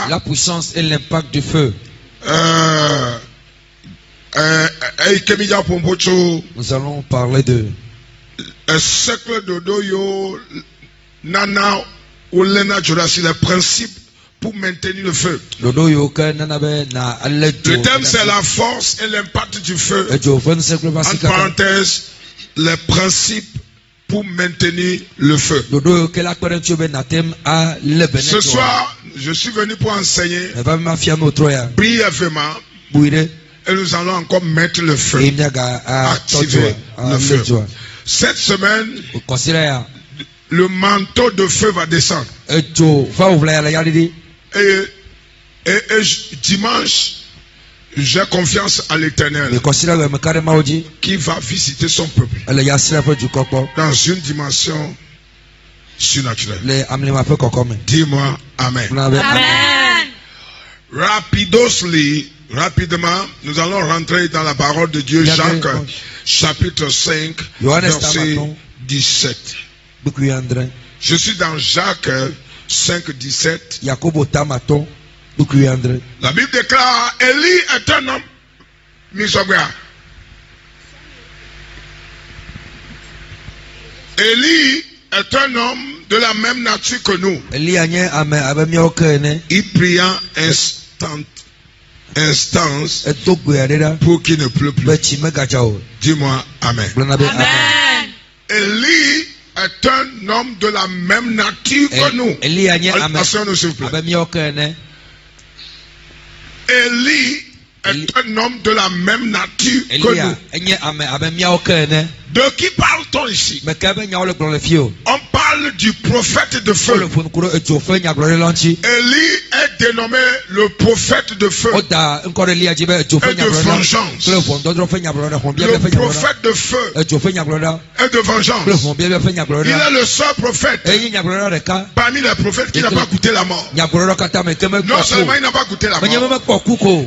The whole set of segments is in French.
La puissance et l'impact du feu. Nous allons parler de le principe pour maintenir le feu. Le thème c'est la force et l'impact du feu. En parenthèse, les principes pour maintenir le feu. Ce soir, je suis venu pour enseigner brièvement et nous allons encore mettre le feu, activer le feu. Cette semaine, le manteau de feu va descendre. Et dimanche, j'ai confiance à l'Éternel qui va visiter son peuple dans une dimension surnaturelle. Dis-moi Amen. Amen. Rapidement, nous allons rentrer dans la parole de Dieu. Jacques chapitre 5 verset 17. Je suis dans Jacques 5 17. La Bible déclare, Élie est un homme misogre. Élie est un homme de la même nature que nous. Il pria instance pour qu'il ne pleut plus. Dis-moi Amen. Amen. Élie est un homme de la même nature que nous. Asseyons-nous s'il vous plaît. Élie est un homme de la même nature que nous. De qui parle-t-on ici? On parle du prophète de feu. Élie est dénommé le prophète de feu et de vengeance. Le prophète de feu et de vengeance. Il est le seul prophète parmi les prophètes qui n'a pas goûté la mort. Non seulement il n'a pas goûté la mort,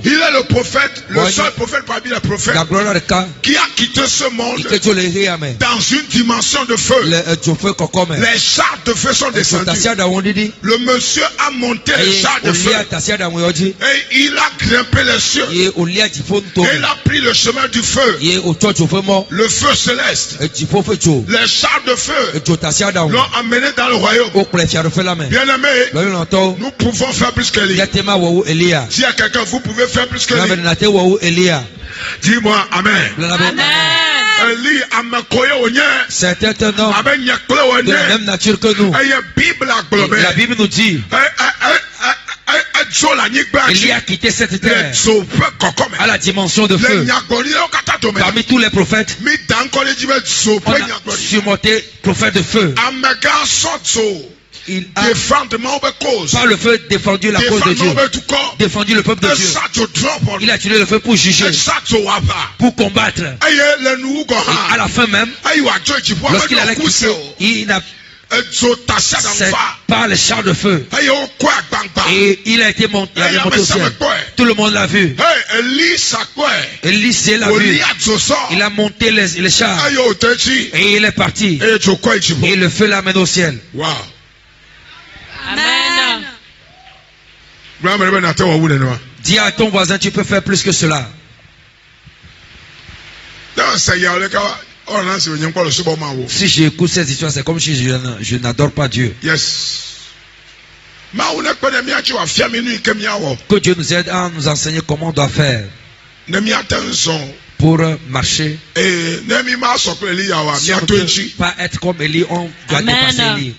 il est le prophète, le seul prophète parmi les prophètes qui a quitté ce monde dans une dimension de feu. Les chars de feu sont descendus. Le monsieur a monté les chars de feu et il a grimpé les cieux et il a pris le chemin du feu, le feu céleste. Les chars de feu l'ont amené dans le royaume. Bien aimé, nous pouvons faire plus qu'Élie. S'il y a quelqu'un, vous pouvez faire plus qu'Élie. Dis-moi Amen. Amen. C'est un homme de la même nature que nous. La Bible nous dit il a quitté cette terre à la dimension de feu. Parmi tous les prophètes, on a surmonté prophète de feu. Il a par le feu défendu la cause de Dieu, défendu le peuple de Dieu. Il a tiré le feu pour juger, pour combattre. Et à la fin même, lorsqu'il allait quitter, il n'a c'est par les chars de feu. Et il a été monté, au ciel. Tout le monde l'a vu. Élie l'a vu. Il a monté les chars. Et il est parti. Et le feu l'amène au ciel. Wow. Amen. Dis à ton voisin, tu peux faire plus que cela. Si j'écoute cette histoire, c'est comme si je n'adore pas Dieu. Yes. Que Dieu nous aide à nous enseigner comment on doit faire pour marcher. Et ne pas être comme Élie, on doit dépasser Élie.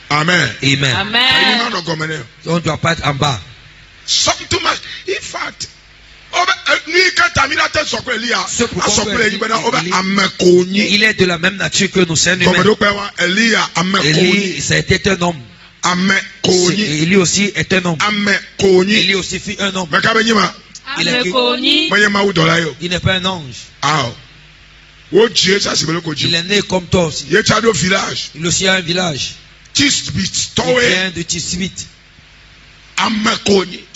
Amen. Amen. Amen. On ne doit pas être en bas. In fact, il est de la même nature que nous, c'est un humain. Élie, c'était un homme. Élie aussi est un homme. Élie aussi fut un homme. Il n'est pas un ange. Il est né comme toi aussi. Il aussi a un village. Il vient de Tisbit.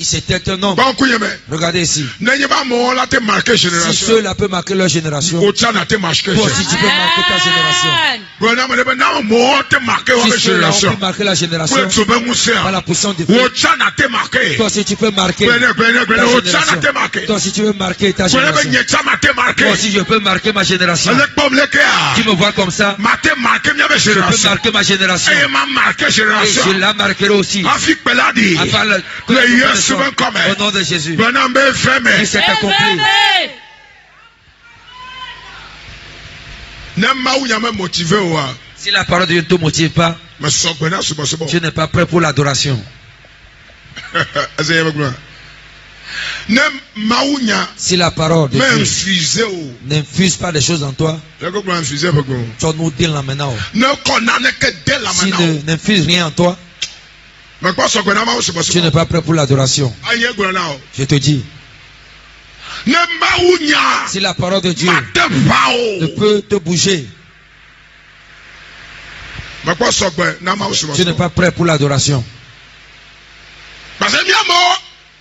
C'était un homme. Regardez ici. Si ceux-là peuvent marquer leur génération, toi aussi tu peux marquer ta génération. Si ceux-là ont pu marquer la génération par la puissance de Dieu, toi aussi tu peux marquer ta génération. Toi aussi tu peux marquer ta génération. Moi aussi je peux marquer ma génération. Tu me vois comme ça? Je peux marquer ma génération. Et je la marquerai aussi. Afin au nom de Jésus. Il s'est accompli. Si la parole de Dieu ne te motive pas, tu n'es pas prêt pour l'adoration. Si la parole de Dieu n'infuse pas des choses en toi, tu vas nous dire là maintenant. Si n'infuse rien en toi, tu n'es pas prêt pour l'adoration. Je te dis. Si la parole de Dieu ne peut te bouger, tu n'es pas prêt pour l'adoration.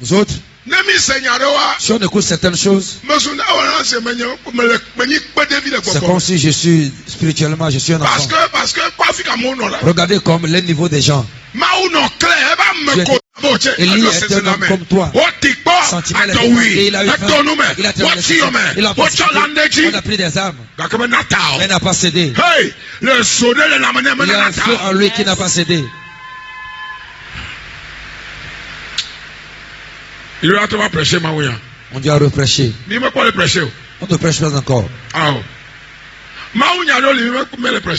Nous autres, si on écoute certaines choses, c'est comme si je suis spirituellement, je suis un enfant. Regardez comme le niveau des gens. Élie est un homme comme toi. Sentiment et il a eu faim. Il a traversé. Il a on a pris des armes. Mais il n'a pas cédé. Il y a un feu en lui qui n'a pas cédé. On doit reprêcher. On ne prêche pas encore.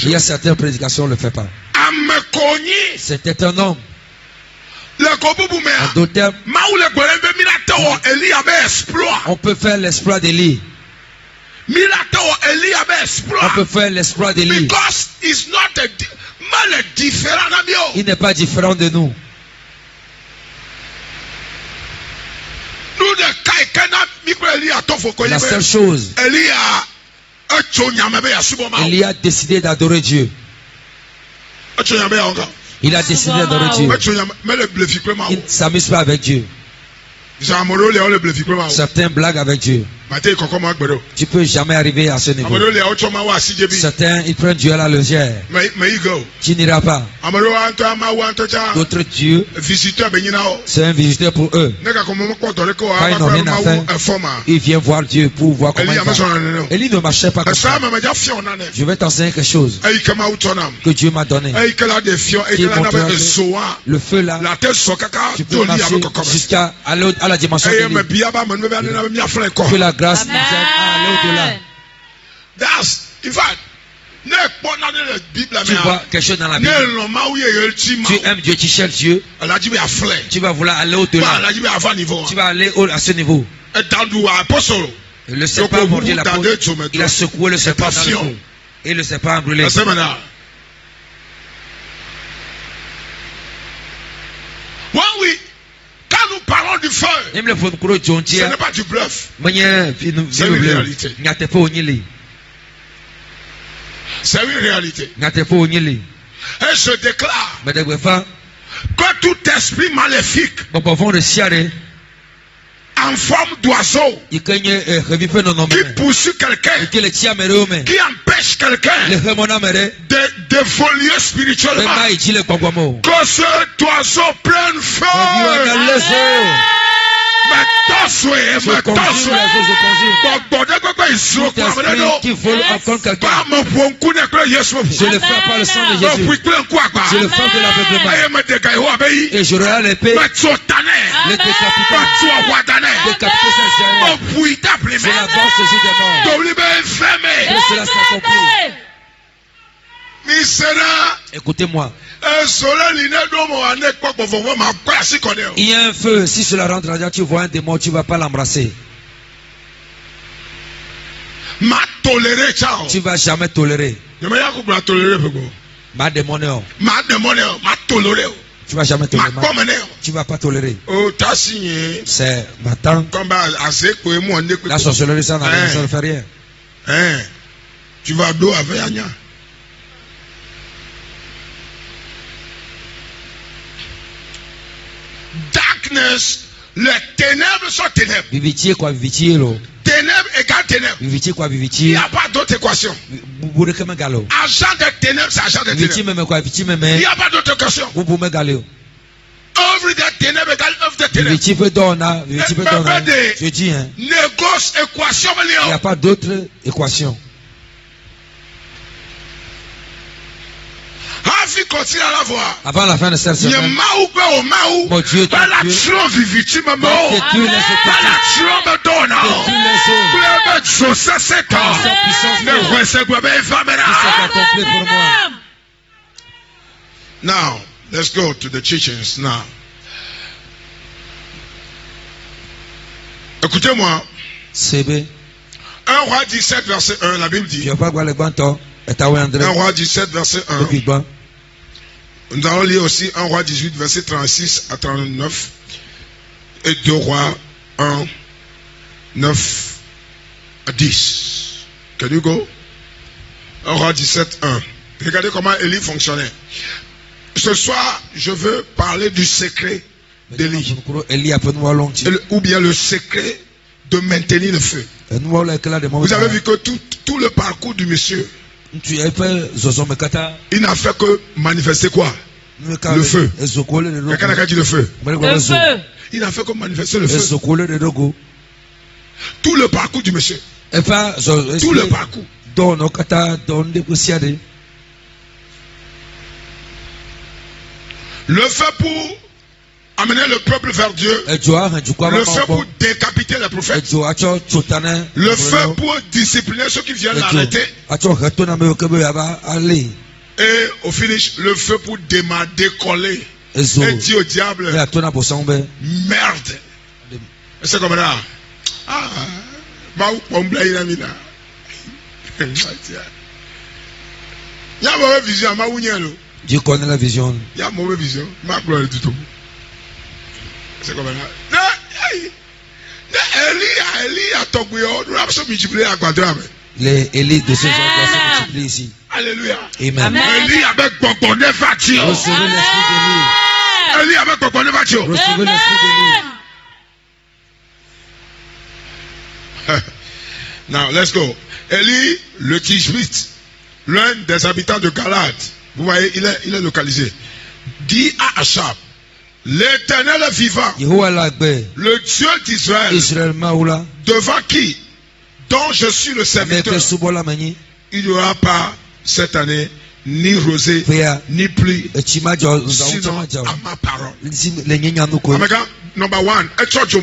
Il y a certaines prédications, on ne le fait pas. C'était un homme. En d'autres termes, on peut faire l'exploit d'Élie. On peut faire l'exploit d'Élie. Il n'est pas différent de nous. La seule chose, Élie a décidé d'adorer Dieu. Il a décidé d'adorer Dieu. Il ne s'amuse pas avec Dieu. Certains blaguent avec Dieu. Tu peux jamais arriver à ce niveau. Certains, ils prennent Dieu à la légère. Tu n'iras pas. D'autres dieux, c'est un visiteur pour eux. Quand ils n'ont rien à faire, ils viennent voir Dieu pour voir comment il va. Élie ne marchait pas comme ça. Je vais t'enseigner quelque chose que Dieu m'a donné. Qui montrera le feu là, tu peux marcher jusqu'à la dimension d'Élie. Que la grâce nous aide à aller au-delà. Tu vois quelque chose dans la Bible. Tu aimes Dieu, tu cherches Dieu. Tu vas vouloir aller au-delà. Tu vas aller à ce niveau. Et le serpent a mordu l'apôtre. Il a secoué le serpent dans le feu. Et le serpent a brûlé. Quand nous parlons du feu, ce n'est pas du bluff. C'est une réalité. C'est une réalité. Et je déclare que tout esprit maléfique en forme d'oiseau qui poursuit quelqu'un, qui empêche quelqu'un d'évoluer spirituellement, que cet oiseau prenne feu. qui vole encore quelqu'un, je le fais par le sang de Jésus. Je le fais de l'aveuglement. Et je regarde l'épée, le décapité ces géants. Je la base ce jour des morts. Que cela s'accomplit. Écoutez-moi. Il y a un feu. Si cela rentre là-dedans, tu vois un démon, tu ne vas pas l'embrasser. Tu ne vas jamais tolérer. Ma démoné. Tu ne vas jamais tolérer. Tu ne vas pas tolérer. C'est maintenant. La sorcellerie, ça ne fait rien. Tu vas dos avec Anya. Darkness, les ténèbres sont ténèbres. Vivitier quoi, vivitier lo. Ténèbres égale ténèbres. Vivitier quoi, vivitier. Il n'y a pas d'autre équation. Agent de ténèbres, c'est agent de ténèbres. Il n'y a pas d'autre équation. Œuvre de ténèbres égale œuvre de ténèbres. Vivitier peut donner. Vivitier peut donner. Je dis hein. Négoce équation. Il n'y a pas d'autre équation. Avant la fin de cette semaine, mon Dieu, Now, let's go to the teachings now. Écoutez-moi. 1 Roi 17, verset 1, la Bible dit. 1 Roi 17, verset 1. Nous allons lire aussi 1 Roi 18, verset 36 à 39. Et 2 Rois 1, 9 à 10. Can you go? 1 Roi 17, 1. Regardez comment Élie fonctionnait. Ce soir, je veux parler du secret d'Élie. Ou bien le secret de maintenir le feu. Vous avez vu que tout le parcours du monsieur, il n'a fait que manifester quoi? Le feu. Quelqu'un a dit le feu. Il n'a fait que manifester le feu. Tout le parcours du monsieur. Tout le parcours. Le feu pour amener le peuple vers Dieu. Le feu pour décapiter les prophètes. Le feu pour discipliner ceux qui viennent l'arrêter. Et au finish, le feu pour décoller. Et dire au diable, merde. C'est comme ça. Ah, Dieu connaît la vision. Il y a mauvaise vision. C'est comme ça. Les élites de ce genre doivent se multiplier ici. Alléluia. Amen. Élie avec Bokone Fatio. Recevez l'esprit d'Élie. Élie avec Bokone Fatio. Recevez l'esprit d'Élie. Now, let's go. Élie, le Tishbite, l'un des habitants de Galade. Vous voyez, il est localisé. Dit à Achab, l'Éternel est vivant. Le Dieu d'Israël. Devant qui? Dont je suis le serviteur. Il n'y aura pas cette année ni rosée, ni pluie, sinon à ma parole. Number one, est-ce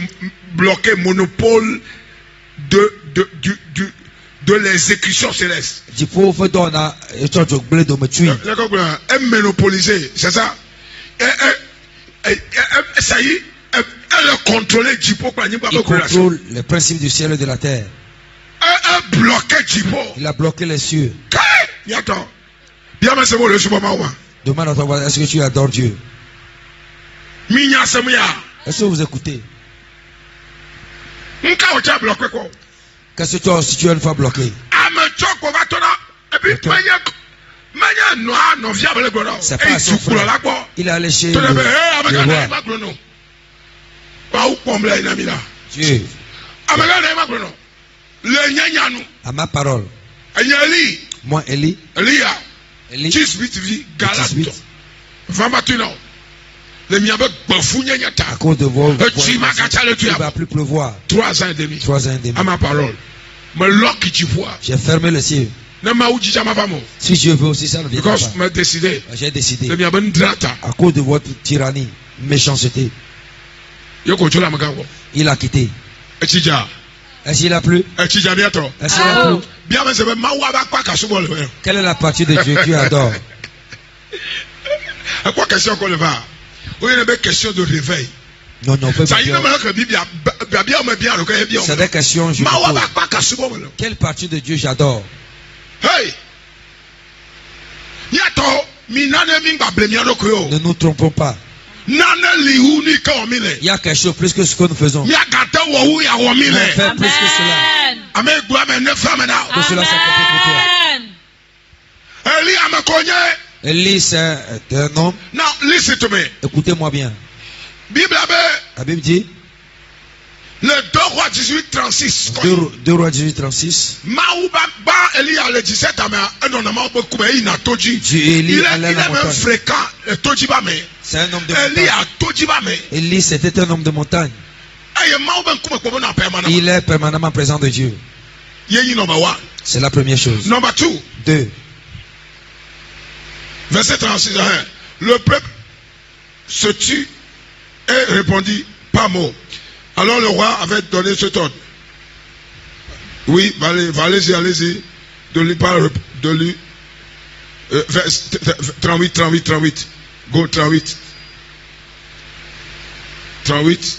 bloqué monopole de l'exécution céleste? Elle monopolisé, c'est ça? Ça y est, elle a contrôlé Djipo. Il contrôle les principes du ciel et de la terre. Elle a bloqué Djipo. Il a bloqué les cieux. Demande à ton voisin, est-ce que tu adores Dieu? Est-ce que vous écoutez? Qu'est-ce que tu as une fois bloqué? C'est pas son frère. Il est allé chez le roi. Dieu. À ma parole. Moi, Élie. Élie. À cause de vos il ne va plus pleuvoir. 3 ans et demi. À ma parole. J'ai fermé le ciel. Si Dieu veut aussi, ça ne vient pas. J'ai décidé. À cause de votre tyrannie, méchanceté. Il a quitté. Est-ce qu'il a plu? Est-ce qu'il a plu? Quelle est la partie de Dieu que tu adores? À quoi question qu'on le va? Oui, il y a une question de réveil. Non, non, c'est des questions. Quelle partie de Dieu j'adore? Hey! Ne nous trompons pas. Il y a quelque chose plus que ce que nous faisons. On fait plus que cela. Que cela s'accomplit pour toi. Élie, c'est un homme. Now, listen to me. Écoutez-moi bien. La Bible dit. Le 2 Rois 18, 36. 2 Rois 18, 36. Il est même fréquent. C'est un homme de montagne. Élie, c'était un homme de montagne. Il est permanemment présent de Dieu. C'est la première chose. Number 2. Verset 36. Le peuple se tut et répondit pas mot. Alors le roi avait donné cet ordre. Oui, allez-y. De lui parler. 38. Go 38. 38.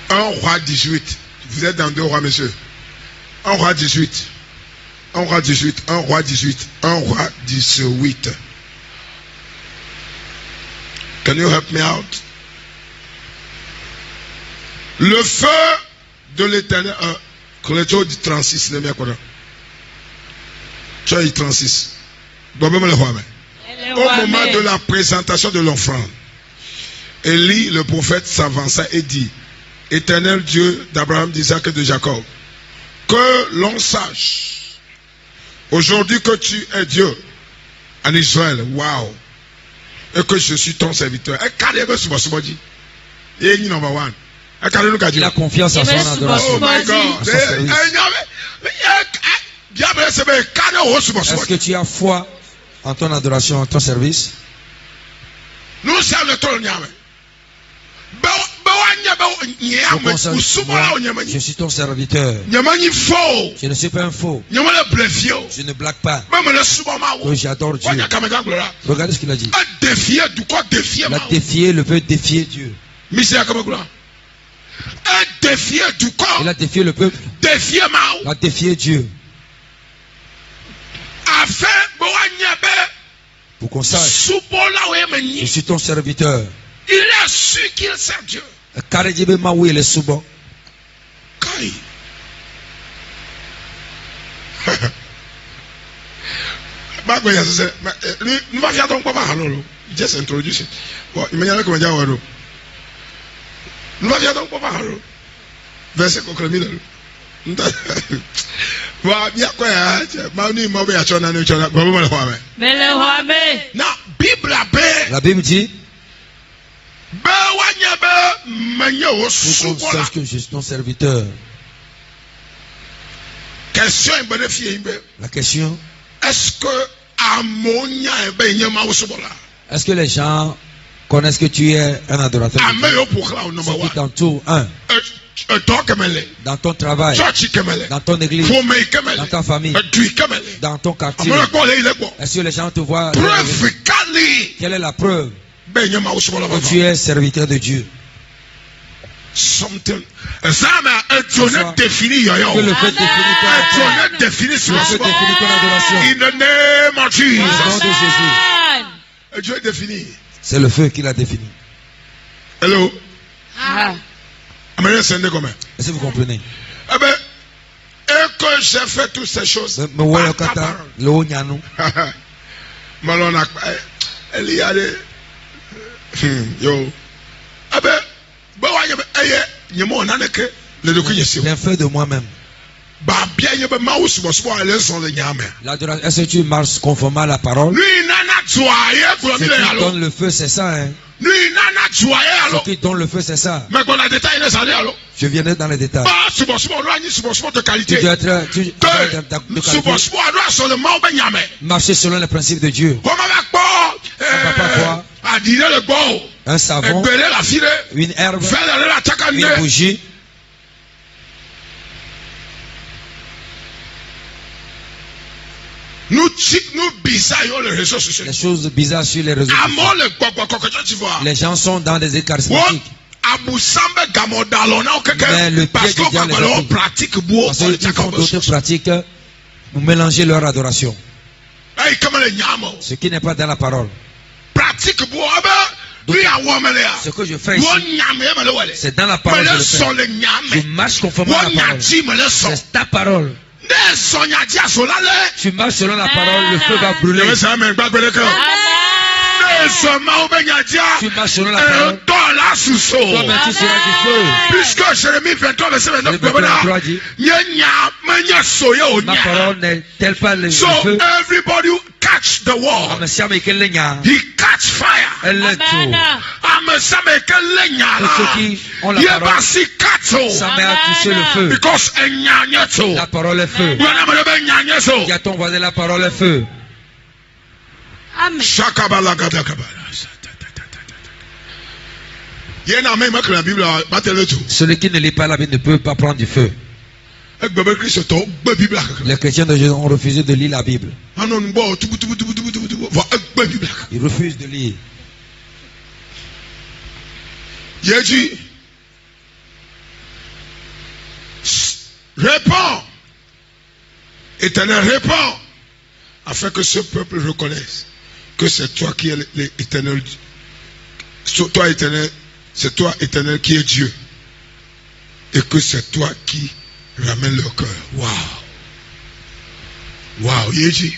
1 roi 18. Vous êtes dans 2 rois, monsieur. 1 roi 18. 1 roi 18. 1 roi 18. 1 roi 18. Can you help me out? Le feu de l'Éternel. Cléto dit 36. Tu as dit 36. Au moment de la présentation de l'offrande, Élie, le prophète, s'avança et dit: Éternel Dieu d'Abraham, d'Isaac et de Jacob, que l'on sache aujourd'hui que tu es Dieu en Israël. Wow! Et que je suis ton serviteur. Il a confiance en son adoration. Oh my God. Est-ce que tu as foi en ton adoration, en ton service? Nous sommes le trône. Je suis ton serviteur. Je ne suis pas un faux. Je ne blague pas. J'adore Dieu. Regardez ce qu'il a dit. Il a défié le peuple, défier Dieu. Il a défié le peuple. Il a défié Dieu. Pour qu'on sache, je suis ton serviteur. Il a su qu'il sert Dieu. Oui, il est souvent. Just introduce it. Verset la Bible dit: sache que je suis ton serviteur. La question: est-ce que les gens connaissent que tu es un adorateur de Dieu? Ceux qui t'entourent, dans ton travail, dans ton église, dans ta famille, dans ton quartier. Est-ce que les gens te voient? Quelle est la preuve que tu es serviteur de Dieu? Que le fait définit ton adoration. In the name of Jesus. Au nom de Jésus. Dieu est défini. C'est le feu qu'il a défini. Hello. Est-ce que vous comprenez? Eh bien, et que j'ai fait toutes ces choses. J'ai fait de moi-même. L'adoration, est-ce que tu marches conformément à la parole? Ce qui donne le feu, c'est ça, hein? Ce qui donne le feu, c'est ça. Je viendrai dans les détails. Tu dois être de qualité. Marcher selon les principes de Dieu. On va pas voir un savon, une herbe, une bougie. Les choses bizarres sur les réseaux sociaux. Les gens sont dans des écarts charismatiques. Mais le pied de Dieu les applique. Parce qu'ils font d'autres pratiques pour mélanger leur adoration. Ce qui n'est pas dans la parole. Ce que je fais ici, c'est dans la parole que je le fais. Je marche conformément à la parole. C'est ta parole. Tu marches selon la parole, le feu va brûler. Amen. Tu marches selon la parole. Toi-même tu seras du feu. Puisque Jérémie 23, verset 29, dit, ma parole n'est-elle pas le feu? Everybody who catch the word, he catch fire. Elle le tue. Et ceux qui ont la parole, ça met à toucher le feu. Because la parole est feu. Dis à ton voisin, la parole est feu. Amen. Celui qui ne lit pas la Bible ne peut pas prendre du feu. Les chrétiens de Jésus ont refusé de lire la Bible. Ils refusent de lire. Réponds. Éternel, réponds. Afin que ce peuple reconnaisse que c'est toi qui es l'éternel. Toi, éternel, c'est toi, éternel, qui es Dieu. Et que c'est toi qui ramène leur cœur. Waouh. Waouh. Yéji.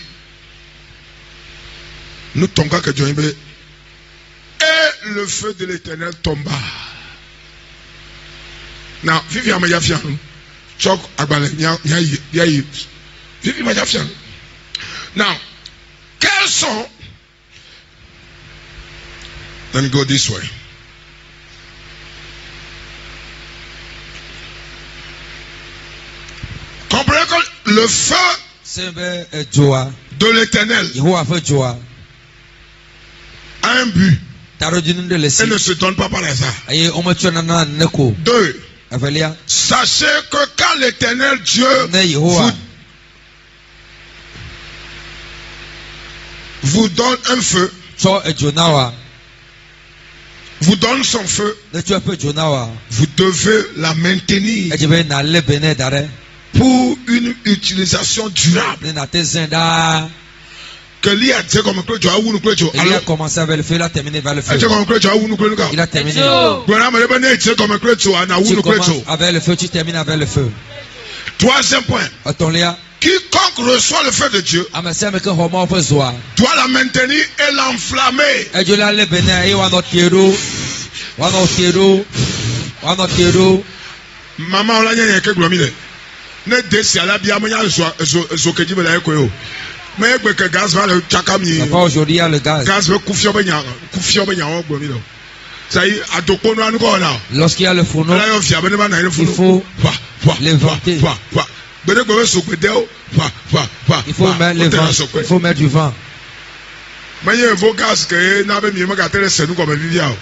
Nous tombons que Dieu et le feu de l'éternel tomba. Now, Vivi Amayafian. Chok Agbale. Vivi Amayafian. Now, quels sont. Let me go this way. Comprenez que le feu de l'éternel a un but. Et ne se donne pas par hasard. 2. Sachez que quand l'éternel Dieu vous donne un feu, vous donne son feu, vous devez la maintenir pour une utilisation durable. Que lui a dit comme il a commencé avec le feu, il a terminé vers le feu. Il a terminé. Tu commences avec le feu, tu termines avec le feu. 3e point. Quiconque reçoit le feu de Dieu doit la maintenir et l'enflammer. Maman, on l'a dit que glomine. Ne décide à la biamania zokedji me la koyo. Mais que gaz va le chakami. Aujourd'hui, il y a le gaz. Gaz veut couffir benya glomine. Ça y est, à Tokono à nous. Lorsqu'il y a le fourneau, il faut les vanter. Il faut mettre les vents. Il faut mettre du vent. Mais il y a un beau gaz que n'avait mis ma télé c'est nous comme Vivian.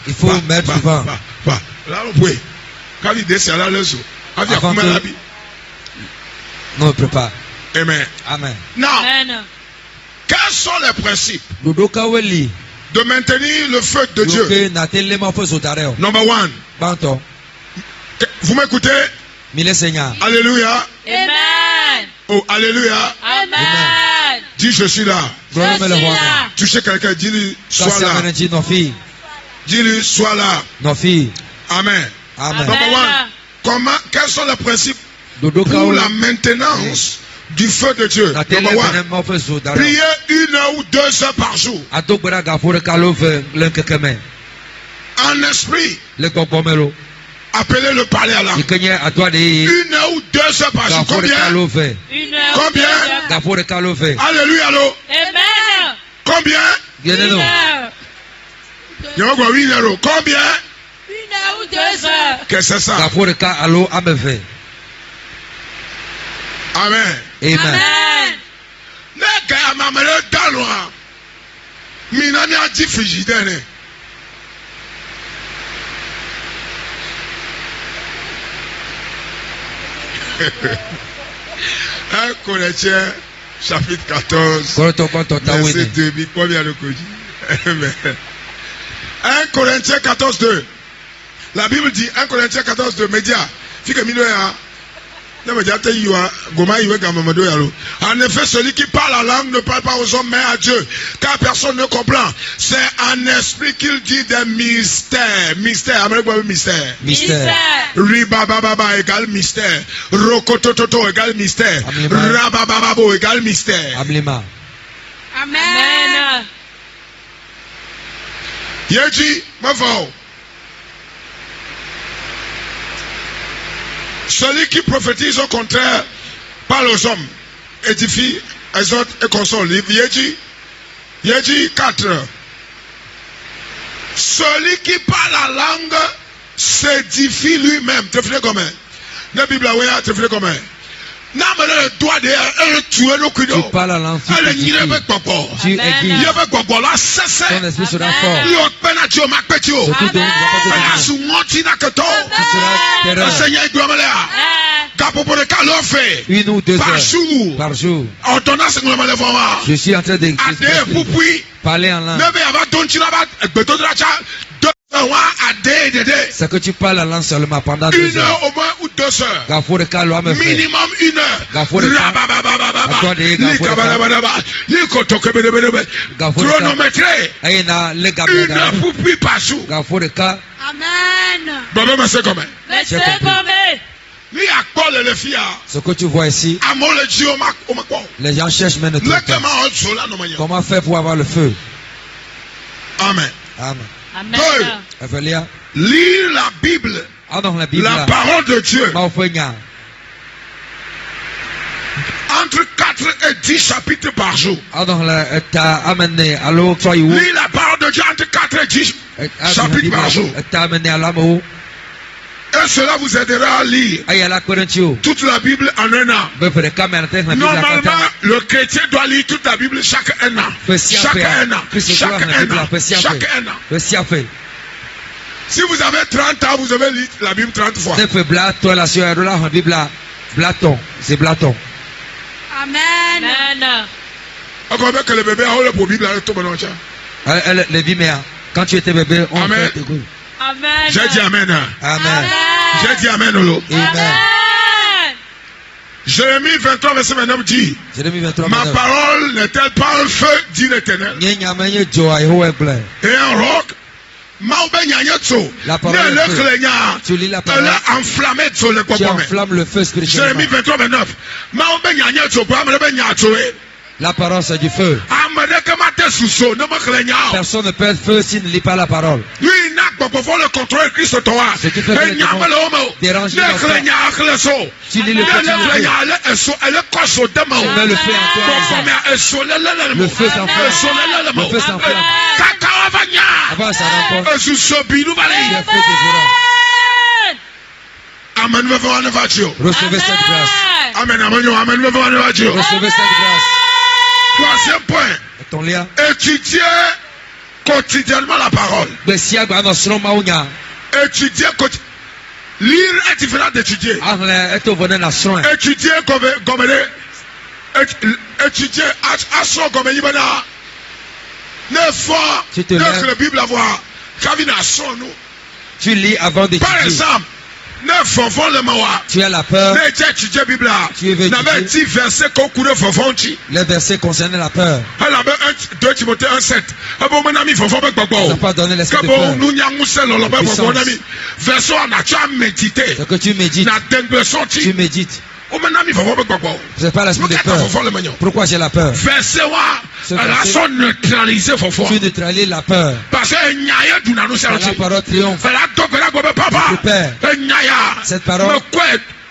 Il faut mettre du vent. Là on peut. Quand il descend là le saut. Avant que... Non, prépare. Amen. Amen. Now, quels sont les principes de maintenir le feu de Dieu? Number 1. Vous m'écoutez? Alléluia. Amen. Oh, alléluia. Amen. Dis je suis là. Touchez quelqu'un, dis-lui sois là. Dis-lui sois là. Amen. Number 1. Quels sont les principes pour la maintenance du feu de Dieu? Number 1. Priez 1 ou 2 heures par jour. En esprit. Le Gogomelo. Appelez-le parler à l'âme. 1 heure ou 2 heures par jour. Combien? 1 heure. Combien? Alléluia, allô. Amen. Combien? 1 heure. Combien? 1 heure ou 2 heures. Qu'est-ce que c'est ça? Amen. Amen. Amen. Nega amamele dalwa. Minani adi frigidene. Un Corinthiens chapitre 14 verset 2. Combien le codi? 1 Corinthiens 14 2. La Bible dit 1 Corinthiens 14 2. Média. Fika minoya. En effet, celui qui parle la langue ne parle pas aux hommes mais à Dieu, car personne ne comprend. C'est en esprit qu'il dit des mystères. Mystère. Mystère. Ribababa égale mystère. Rokotototo égale mystère. Rabababo égale mystère. Amen. Yeji, mafao. Celui qui prophétise au contraire parle aux hommes, édifie, exhorte et console. Yéji 4. Celui qui parle la langue s'édifie lui-même. Tu fais comment? La Bible a tu fais comment? Tu parles la langue, tu aiguises. Ton esprit sera fort. Une ou 2 heures par jour. Je suis en train de parler en langue. C'est que tu parles la langue seulement pendant 2 heures. 1 heure au moins ou 2 heures. Minimum 1 heure. Chronométré. 1 heure pour puis par jour. Amen. Ce que tu vois ici, les gens cherchent maintenant tout le temps. Comment faire pour avoir le feu? Amen. Amen. Lire la Bible. La parole de Dieu. Entre 4 et 10 chapitres par jour. Lis la parole de Dieu entre 4 et 10 chapitres par jour. Et cela vous aidera à lire toute la Bible en 1 an. Normalement, le chrétien doit lire toute la Bible chaque 1 an. Chaque 1 an. Chaque 1 an. Si vous avez 30 ans, vous avez lu la Bible 30 fois. Amen. Encore que le bébé a le Bible quand tu étais bébé, on Amen. Amen. J'ai dit Amen. Amen. J'ai dit Amen. Amen. Jérémie 23, verset 29 dit: ma parole n'est-elle pas un feu, dit l'Éternel, et un roc? La parole tu lis la parole, tu enflammes le feu spirituellement. Jérémie 23, 29. La parole c'est du feu. Personne ne peut être feu s'il ne lit pas la parole. Ce qui fait que déranger tu lis le feu, tu mets le feu en toi. Le feu s'enflamme. Le feu s'enflamme. Avant ça rencontre, tu es feu dévorant. Amen. Recevez cette grâce. Amen. Recevez cette grâce. Troisième point. Étudier quotidiennement la parole. Étudier quotidiennement. Lire est différent d'étudier. Étudier comme étudier comme la Bible avoir. Tu lis avant d'étudier. Par exemple, tu as la peur. Tu veux étudier. Les versets concernant la peur. 2 Timothée 1:7. Ça n'a pas donné l'esprit de peur. Ce que tu médites. Tu médites. C'est pas l'esprit de peur. Pourquoi j'ai la peur? Verset tu neutralises la peur. Parce que la parole triomphe. Cette parole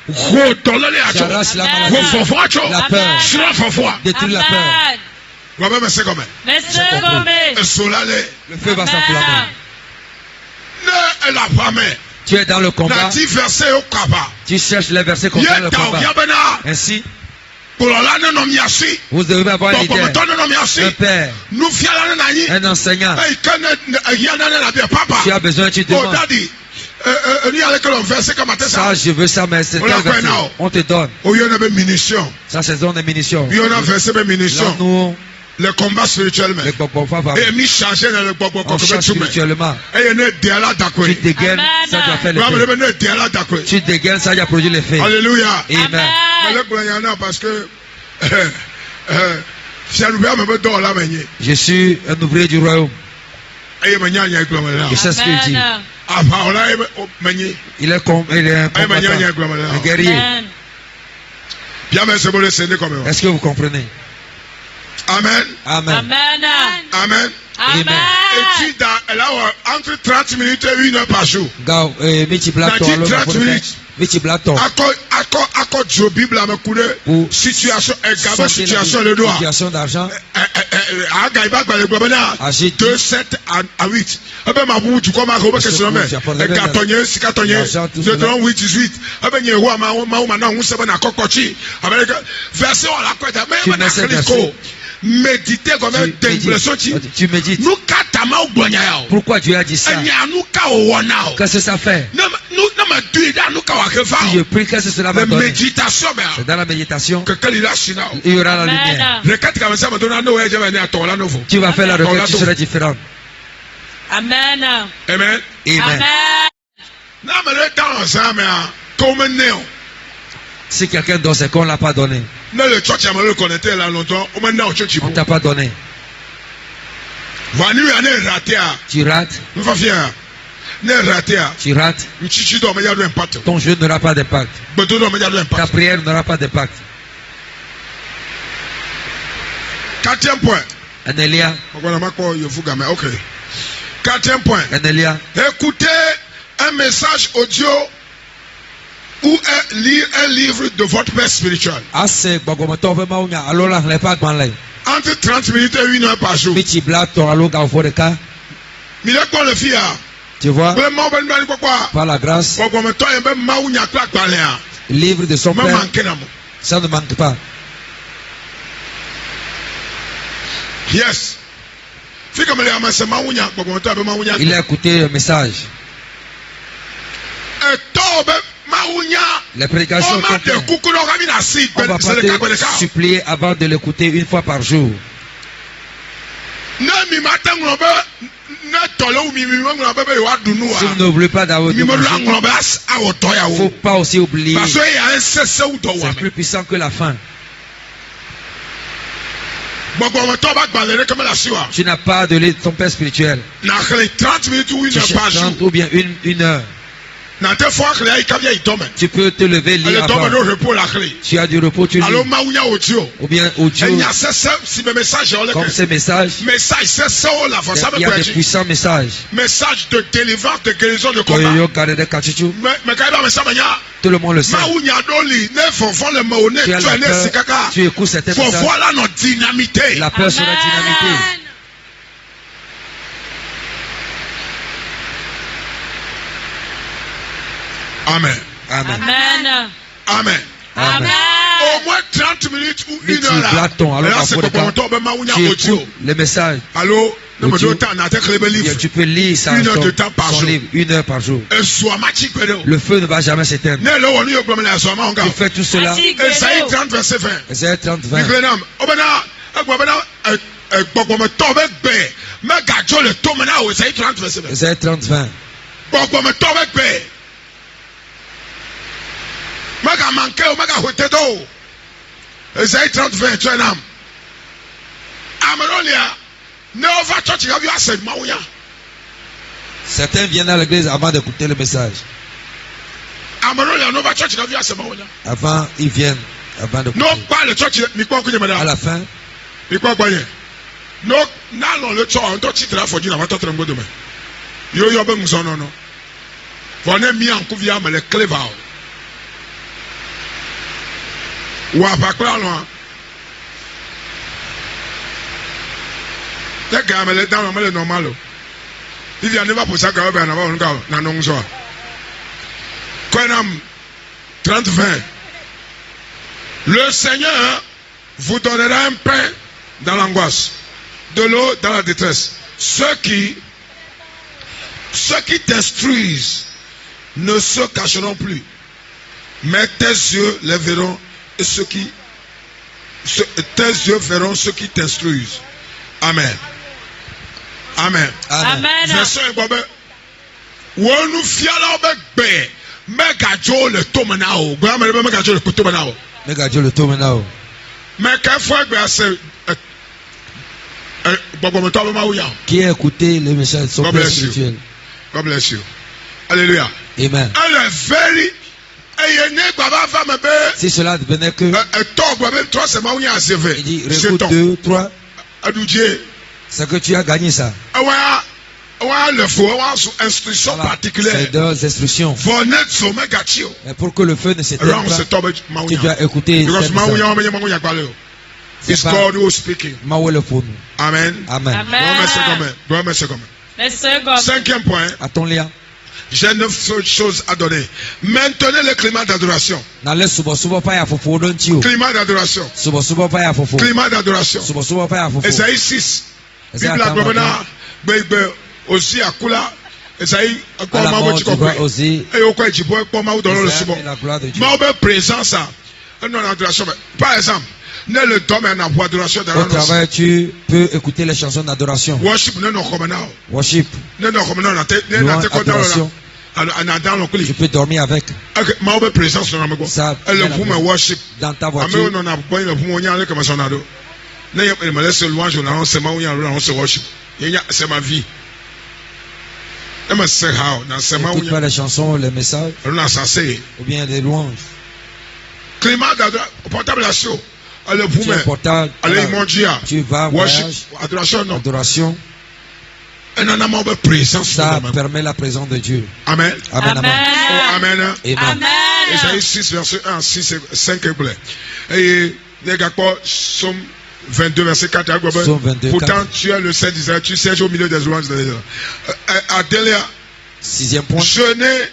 j'arrache la maladie, la peur, détruit la peur. Le feu va s'enflammer. Tu es dans le combat. Tu cherches les versets contre le combat. Ainsi, vous devez avoir un leader, un père, un enseignant. Tu as besoin, tu demandes. Ça, je veux ça, mais c'est quel verset? On te donne. Ça, c'est zone de munitions. Nous, le combat spirituellement. Et mis chargé dans le on charge spirituellement. Tu dégaines, ça doit faire l'effet. Tu dégaines, ça doit produire l'effet. Alléluia. Amen. Parce que je suis un ouvrier du royaume. Je sais ce qu'il dit. Il est un combattant, un guerrier. Est-ce que vous comprenez? Amen. Amen. Amen. Amen. Et tu entre 30 minutes et 1 heure par jour. 30 minutes. Situation le doigt. Situation d'argent. Agit 2, 7 à 8. Tu crois ma robe que c'est le même. 8, 18. Verset on la côte. Méditer comme un tu médites. Pourquoi Dieu a dit ça? Qu'est-ce que ça fait? Si je prie, qu'est-ce que cela va donner? C'est dans la méditation il y aura la lumière. Tu vas faire la requête, tu seras différent. Amen. Amen. Amen. Si quelqu'un donne ce qu'on ne l'a pas donné, on ne t'a pas donné. Tu rates. Tu rates. Ton jeu n'aura pas d'impact. Ta prière n'aura pas d'impact. 4e point. Anélia. Ok. 4e point. Anélia. Écoutez un message audio ou lire un livre de votre père spirituel. Entre 30 minutes et 1 heure par jour. Tu vois, par la grâce, livre de son père, ça ne manque pas. Yes. Il a écouté le message. Les prédications, on va pas supplier avant de l'écouter une fois par jour. Si vous n'oubliez pas d'avoir il ne faut pas aussi oublier. C'est plus puissant que la faim. Tu n'as pas de ton père spirituel. 30 minutes ou 1 heure par jour. Ou bien une heure. Tu peux te lever, lire avant. Tu as du repos, tu lis. Ou bien audio. Comme ces messages, il y a des puissants messages. Message de délivrance, de guérison, de combat. Tout le monde le sait. Tu écoutes certains messages. La peur sera dynamitée. Amen. Amen. Amen. Amen. Amen. Au moins 30 minutes ou 1 heure là. Là, c'est tu écoutes les messages. Allô? Tu peux lire ça son livre 1 heure par jour. Le feu ne va jamais s'éteindre. Tu fais tout cela. Esaïe 30 verset 20. Esaïe 30 20. Esaïe 30 20. Esaïe 30 20. Tu es un âme. Certains viennent à l'église avant d'écouter le message. Avant, ils viennent. Avant de non, pas le church. À la fin. Non, non, le church. On doit titre la fois. On va t'entendre un peu demain. Yo, yo, ben, nous non, non. On est mis en couvert, mais les clés va. Ou à pas quoi, non. Les gars, mais les dames, mais normal. Il y a pas pour ça qu'on va en avoir un non soir. Quand on 30-20, le Seigneur vous donnera un pain dans l'angoisse, de l'eau dans la détresse. Ceux qui t'instruisent ne se cacheront plus, mais tes yeux les verront et tes yeux verront ceux qui t'instruisent. Amen. Amen. Amen. Verset Bobe. Où nous fialons avec Megajo le tomenao. Megajo le tomenao. Megajo le tomenao. Mais qu'un fois qui a écouté les messages sont spirituels. God bless you. Alléluia. Amen. Si cela devenait que il dit récoute 2, 3. C'est que tu as gagné ça. C'est deux instructions. Mais pour que le feu ne s'éteigne pas, tu dois écouter. It's God who is speaking. Amen. Amen. Cinquième point. J'ai 9 choses à donner. Maintenez le climat d'adoration. Climat d'adoration. Climat d'adoration. Esaïe 6. Bible la gobena aussi akula. Esaïe encore ma bochi kokwe. Et au quoi jibo pour ma dans le subo. Ma présence ça. Non adoration. Par exemple, ne le domaine en adoration dans au travail, tu peux écouter les chansons d'adoration. Worship ne non comme now. Worship. Ne non comme non adoration. Tu peux dormir avec. Ma présence dans ma ça. Le vous me worship dans ta voiture. Non a pas le vous on comme ça nado. Ne me laisse louange on c'est ma on se worship. C'est ma vie. Et me say how na c'est ma écoute pas les chansons, les messages. Ou bien des louanges. Climat d'adoration, portable à chaud. Allez vous allez mondia. Tu vas worship, adoration non. Adoration. Ça permet la présence de Dieu. Amen. Amen. Amen. Oh, amen. Amen. Esaïe 6 verset 1 6 et 5 et les gars Somme 22 verset 4 pourtant tu es le Saint d'Israël, tu sièges au milieu des louanges de l'Israël. Adélia, 6e point. Jeûnez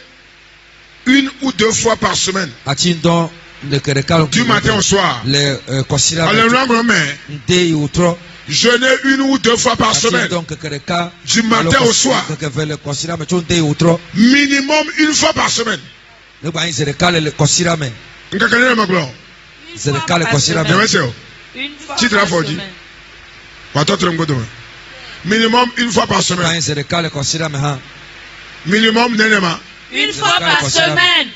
1 ou 2 fois par semaine. Du matin au soir. Les jeûnez 1 ou 2 fois par semaine. Du matin au soir. Minimum 1 fois par semaine. Minimum 1 fois par semaine. Minimum 1 fois par semaine.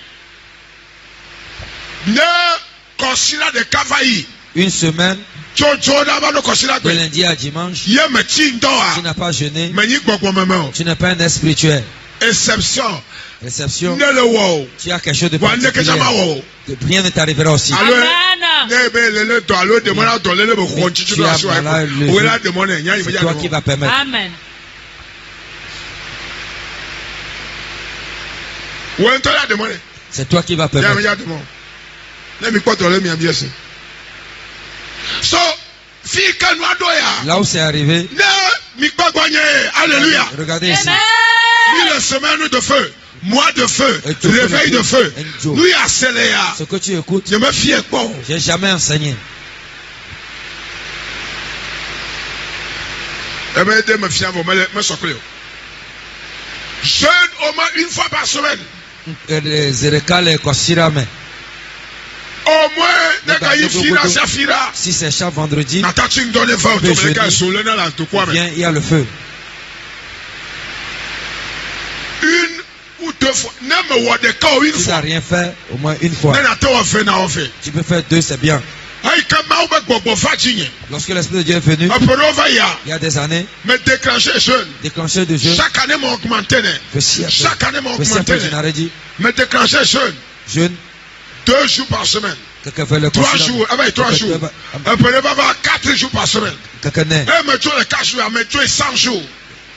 Ne considère de cavaille. Une semaine. De lundi à dimanche. Tu n'as pas jeûné. Tu n'es pas un spirituel. Exception. Tu as quelque chose de particulier. Rien ne t'arrivera aussi. C'est toi qui vas permettre. Amen. C'est toi qui vas permettre. Là où c'est arrivé. Alléluia. Regardez ici. Une semaine de feu. Mois de feu. Réveil de feu. Nous y accéléré. Ce que tu écoutes. Je me fie pas. J'ai jamais enseigné. Jeûne au moins 1 fois par semaine. Au moins, si c'est chaque vendredi, viens, il y a le feu. 1 ou 2 fois. Tu n'as rien fait, au moins 1 fois. Tu peux faire 2, c'est bien. Lorsque l'Esprit de Dieu est venu, il y a des années, déclencher de jeûne. Chaque année m'a augmenté. Chaque année m'a augmenté. Mais déclencher jeûne. Jeûne. 2 jours par semaine. 3 jours. Avec 3 jours. Prenez pas 4 jours par semaine. Mais tu as 4 jours, mais tu es 100 jours.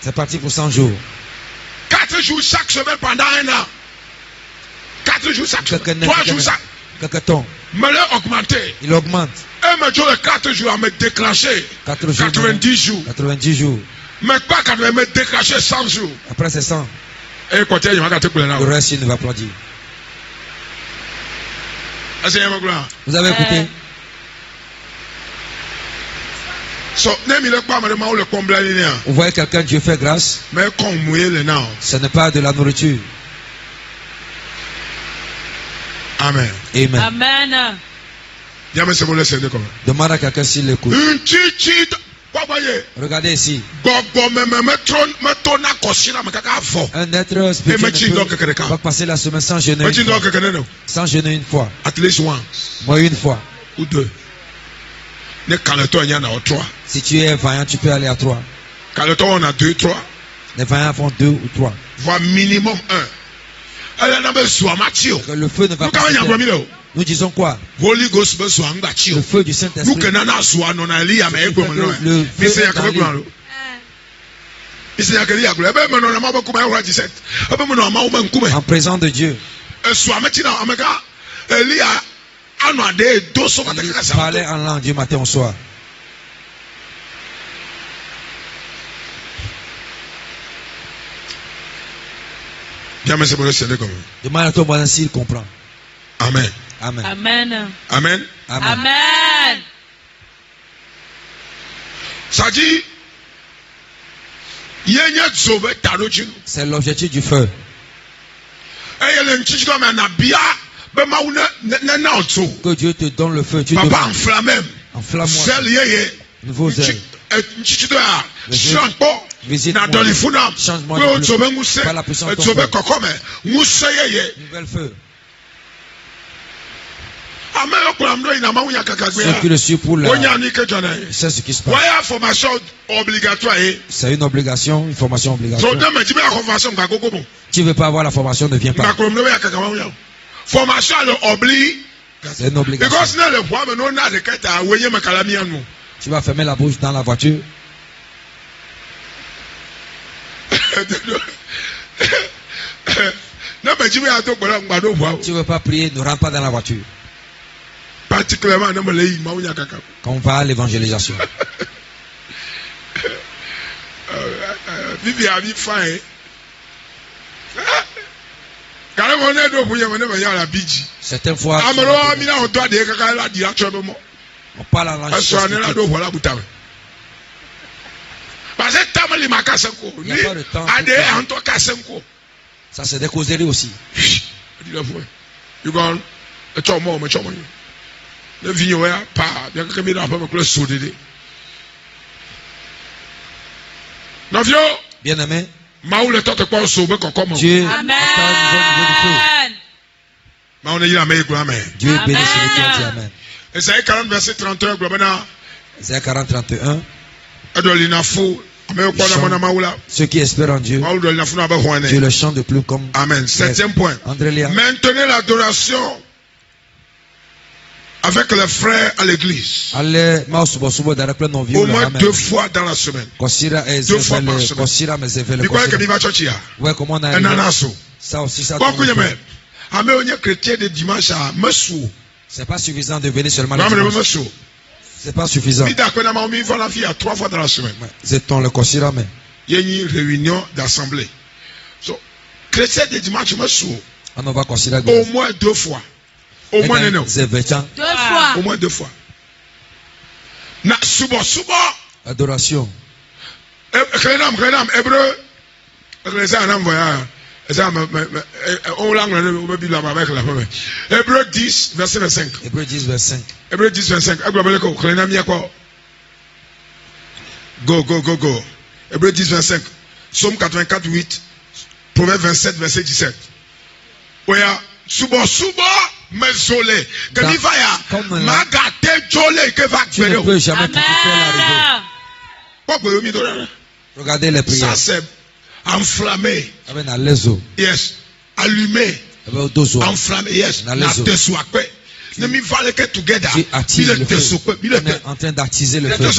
C'est parti pour 100 jours. 4 jours chaque semaine pendant 1 an. 4 jours chaque semaine. 3 jours chaque. Mais là, augmenter. Il augmente. Mais tu as 4 jours à me déclencher. 90 jours. 90 jours. Mais pas quand on me déclencher 100 jours. Après c'est 100. Et quand il y a le reste, il ne va pas dire. Vous avez écouté? Vous voyez quelqu'un, Dieu fait grâce. Ce n'est pas de la nourriture. Amen. Amen. Amen. Demande à quelqu'un s'il écoute. Regardez ici. Un être spirituel va passer la semaine sans jeûner. Sans jeûner une fois. Moi une fois. Ou 2. Si tu es vaillant, tu peux aller à 3. On a 2, 3. Les vaillants font 2 ou 3. Voire minimum 1. Le feu ne va pas. Nous disons quoi? Le feu du Saint-Esprit. En présence de Dieu. Il parlait en langue du matin au soir. Demande à ton voisin s'il comprend. Amen. Amen. Amen. Amen. Amen. Ça dit, c'est l'objectif du feu. Que Dieu te donne le feu. Tu enflamme-moi. Nouveau zèle. Visite-moi. Change-moi par la puissance de ton feu. Nouvel feu. Ce qui le suit pour la... C'est ce qui se passe. C'est une obligation, une formation obligatoire. Tu ne veux pas avoir la formation, ne viens pas. Formation oblige. C'est une obligation. Tu vas fermer la bouche dans la voiture. Tu ne veux pas prier, ne rentre pas dans la voiture. Particulièrement quand on va à l'évangélisation. Certaines fois, on parle en langue. Ça c'est des causeries aussi. Bien aimé. Dieu Dieu bénit celui qui a dit Amen. Esaïe 40 verset 31. Esaïe 40 31. Ceux qui espèrent en Dieu, Dieu le chante de plus comme. Amen. 7e point. Maintenez l'adoration avec les frères à l'église. Au moins 2 fois dans la semaine. 2 fois par semaine. Ouais, comment on a ça aussi, ça. C'est pas suffisant de venir seulement le dimanche. C'est pas suffisant. C'est ton le considère, mais. Il y a une réunion d'assemblée. Chrétien de dimanche, on va considérer au moins 2 fois. Au moins 2 fois. Au moins 2 fois. Na subo. Adoration. Hébreu. Hébreu 10, verset 25. Hébreu 10, verset 5. Hébreu 10, 25. Go. Hébreu 10, 25. Psaume 84, 8. Proverbe 27, verset 17. Oya, subo, mezole. Galivaya, magate jole que va tu ne peux jamais critiquer l'arrivée. Regardez les prières. Ça c'est enflammé. Avec un lezo. Yes. Allumé. enflammé, yes. La tesouakwe. Ne m'y valait que together. Il est en train d'attiser le feu.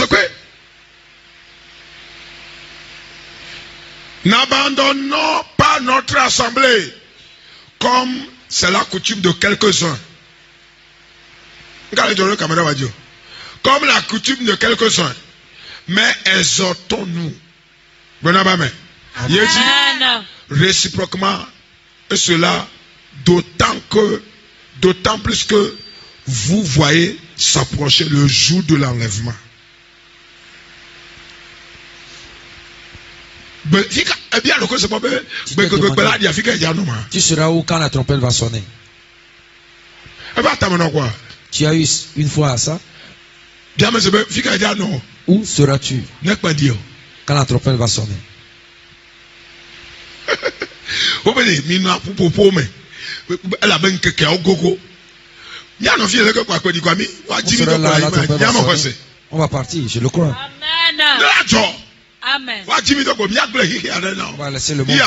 N'abandonnons pas notre assemblée comme c'est la coutume de quelques-uns. Comme la coutume de quelques-uns. Mais exhortons-nous. Réciproquement. Et cela d'autant plus que vous voyez s'approcher le jour de l'enlèvement. Tu seras où quand la trompette va sonner? Tu as eu une fois à ça? Où seras-tu quand la trompette va sonner? On va partir, je le crois. Amen. On va laisser le monde.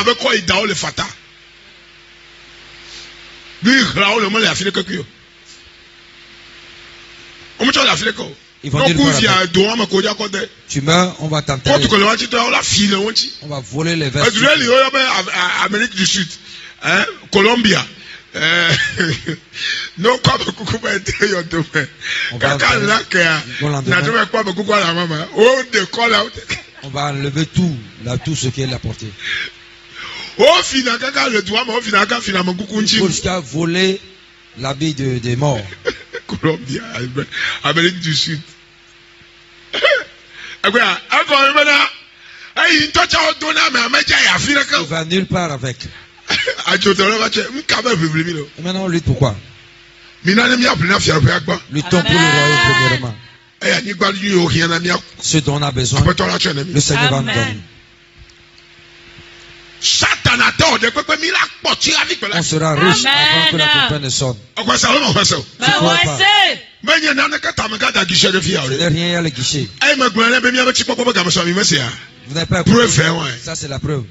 Ils vont dire tu meurs, on va t'enterrer. On va voler les vestes. Amérique du Sud, Colombia. Non, quoi, on va enlever tout ce qu'elle a porté. Il faut jusqu'à voler l'habit des morts. Colombia, Amérique du Sud. Il va nulle part avec. Et maintenant on lutte pourquoi? Luttons pour le royaume premièrement. Ce dont on a besoin, le Seigneur va nous donner. On sera riche avant que la trompette ne sonne. Derrière le guichet. Vous n'avez pas écouté. Ça c'est la preuve.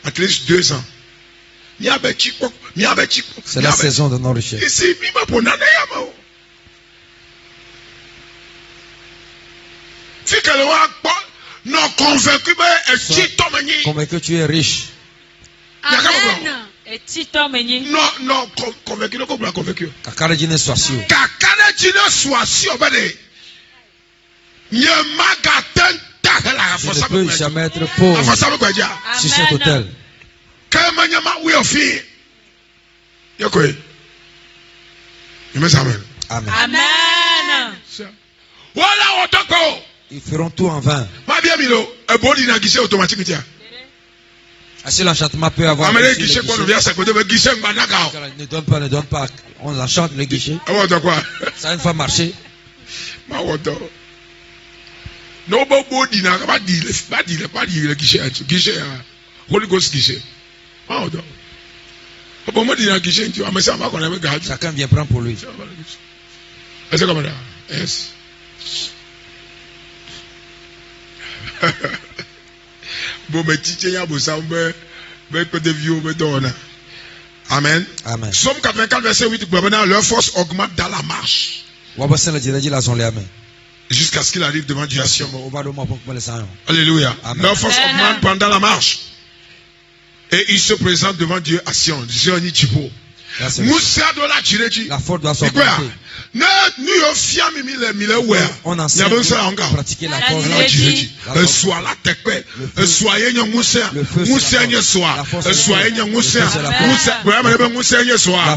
At least 2 ans. C'est la saison de nos richesses. Convaincu que tu es riche. Amen. Non, convaincu. Kakara jine swasio. Je ne peux jamais être pauvre sur cet hôtel. Amen. Ils feront tout en vain. Si l'enchantement peut avoir. Ne donne pas. On enchante le guichet. Ça a une fois marché. Non, pas guichet. Holy Ghost guichet. Chacun vient prendre pour lui. Est-ce comme ça? Yes. Amen. Amen. Somme 84, verset 8. Leur force augmente dans la marche. Jusqu'à ce qu'il arrive devant Dieu à Sion. Alléluia. Leur force augmente pendant la marche. Et il se présente devant Dieu à Sion. La force doit s'augmenter. On enseigne à pratiquer la force. La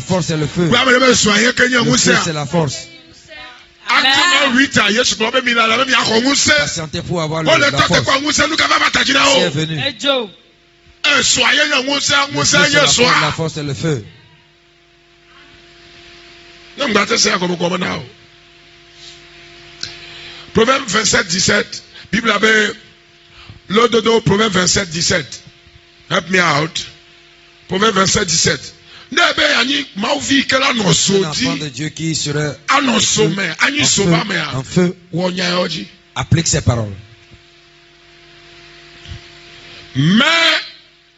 force est le feu. Le feu c'est la force. Patientez pour avoir la force. C'est venu. La force est le feu. Proverbe 27, 17. Bible avait le dodo. Proverbe 27, 17. Help me out. Proverbe 27, 17. Un enfant de Dieu qui serait en feu applique ses paroles. Mais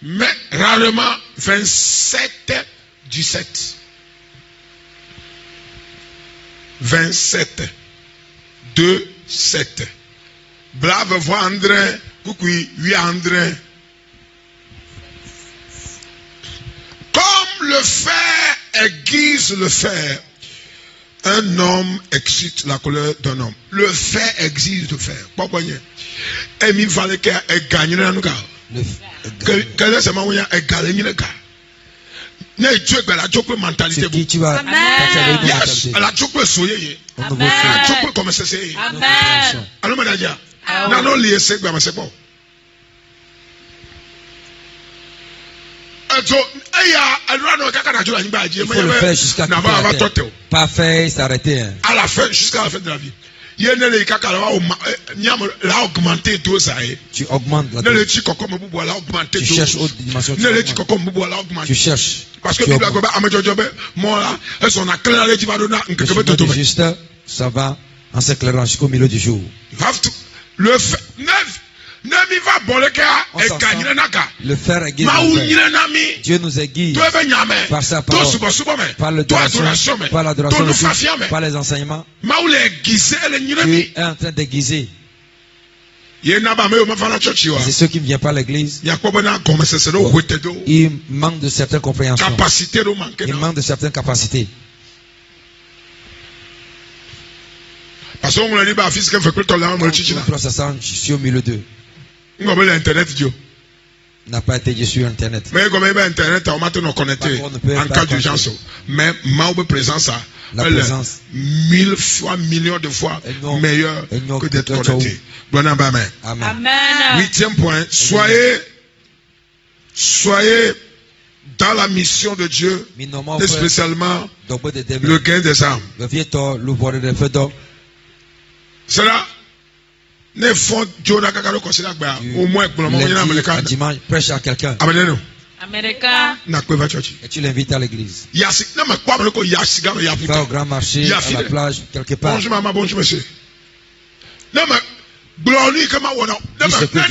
Mais rarement 27, 17. 27, 2, 7. Brave voix André, coucou, oui André. Comme le fer aiguise le fer, un homme excite la colère d'un homme. Le fer exige le fer. Pourquoi? Et il fallait qu'elle gagne le gars. Quel est ce moment où elle gagne le gars? Ne Dieu que la joke mentalité. Amen. La joke soyez. La joke comme c'est. Amen. Alors manager. Non lié c'est quoi c'est bon. Il faut le faire jusqu'à pas faire s'arrêter. À la fin, jusqu'à la fin de la vie. Tu augmentes la dose. Tu cherches autre dimension. Tu cherches. Parce que juste, ça va en s'éclairant jusqu'au milieu du jour. Le fer aiguise. Dieu nous aiguise par sa parole, par l'adoration, par les enseignements. Dieu est en train d'aiguiser. C'est ceux qui ne viennent pas à l'église. Ils manquent de certaines compréhensions. Ils manquent de certaines capacités. Parce qu'on me dit, bah, fils, qu'elle fait que ton là, je suis au milieu d'eux. Internet, Dieu. N'a pas été sur Internet. Mais comme Internet, on m'a tenu connecté en cas d'urgence. Mais ma présence, la présence, 1000 fois, millions de fois meilleure que d'être connecté. Bon, amen. Amen. 8e point. Soyez dans la mission de Dieu, spécialement le gain des âmes. Cela ne font Dieu n'a qu'à le considérer au moins pour le moment. Dimanche, prêche à quelqu'un. Et tu l'invites à l'église. Il y a au grand marché, à la plage, quelque part. Bonjour maman, bonjour monsieur. Non mais gloire comme on a. Toutes les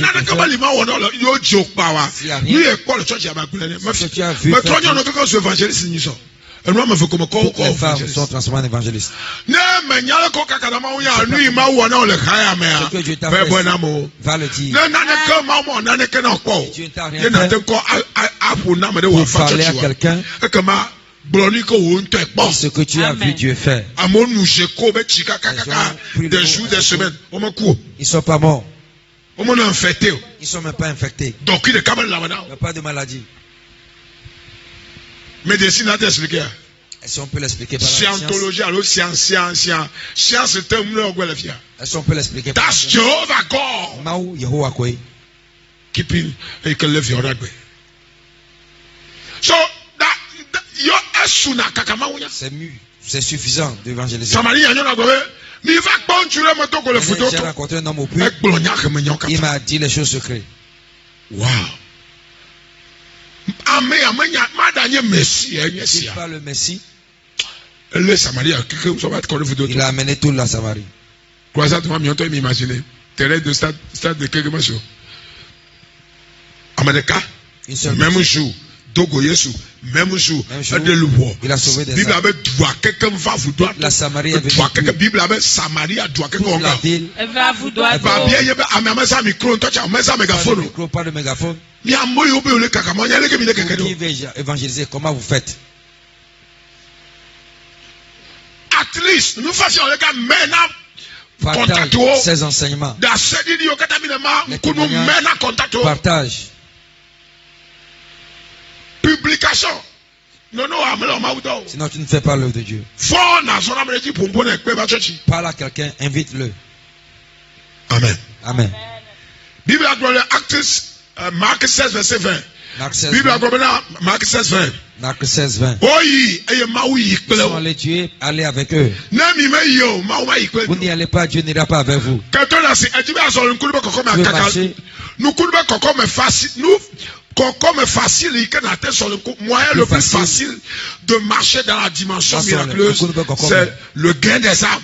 femmes sont transformées en évangélistes. Ce que Dieu t'a fait, va le dire. Dieu t'a rien fait pour parler à quelqu'un. Ce que tu as vu Dieu faire. Des jours, des semaines. Ils ne sont pas morts. Ils ne sont même pas infectés. Donc il n'y a pas de maladie. Médecine a expliqué. Est-ce qu'on peut l'expliquer par la scientologie, alors science, c'est un mot de la est-ce qu'on peut l'expliquer par la science? Jehovah God. Maou Yehovah quoi? Keeping et que le viol ragwe. So c'est suffisant d'évangéliser. Samarie a mais il va continuer maintenant que le photo. J'ai rencontré un homme au puits. Il m'a dit les choses secrètes. Wow. C'est pas le Messie. Il a amené toute la Samarie. Terrain de stade de quelques mois. America, même jour. Togo Yesu, même jour. Il a sauvé des Bible avait droit quelqu'un va vous doit. La Samarie est venue. Bible avait Samarie a droit quelqu'un la ville. Elle va vous doit. Elle va bien y micro, pas de mégaphone. Qui veut évangéliser, comment vous faites? At least, nous fassions les gars maintenant. Partage ces enseignements. Partage. Publication. Sinon tu ne fais pas l'œuvre de Dieu. Parle à quelqu'un, invite-le. Amen. Amen. Bible Marc 16, verset 20. Bible Marc 16, 20. Marc 16, 20. Ils sont allés tuer, allez avec eux. Vous n'y allez pas, Dieu n'ira pas avec vous. Comme facile, moyen le plus facile de marcher dans la dimension miraculeuse, c'est le gain des âmes.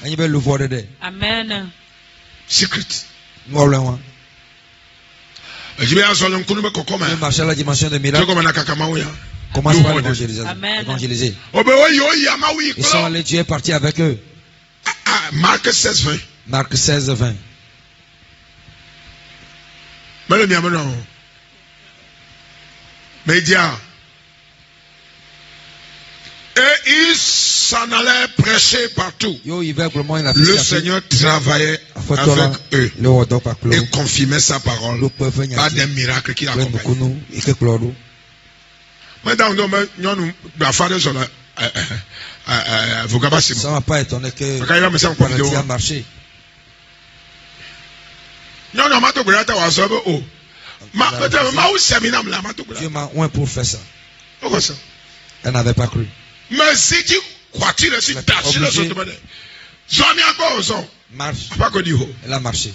Amen. Secret. Tu marches à la dimension de miracle. Commence par évangéliser. Ils sont allés, tu es parti avec eux. Marc 16, 20. Marc 16, 20. Média. Et ils s'en allaient prêcher partout. Le Seigneur travaillait avec eux et confirmait sa parole par des miracles qu'il accompagnait. Ça ne m'a pas étonné que tu as marché. Dieu m'a oint pour faire ça. Elle n'avait pas cru. Mais si tu crois, tu marche. Elle a marché.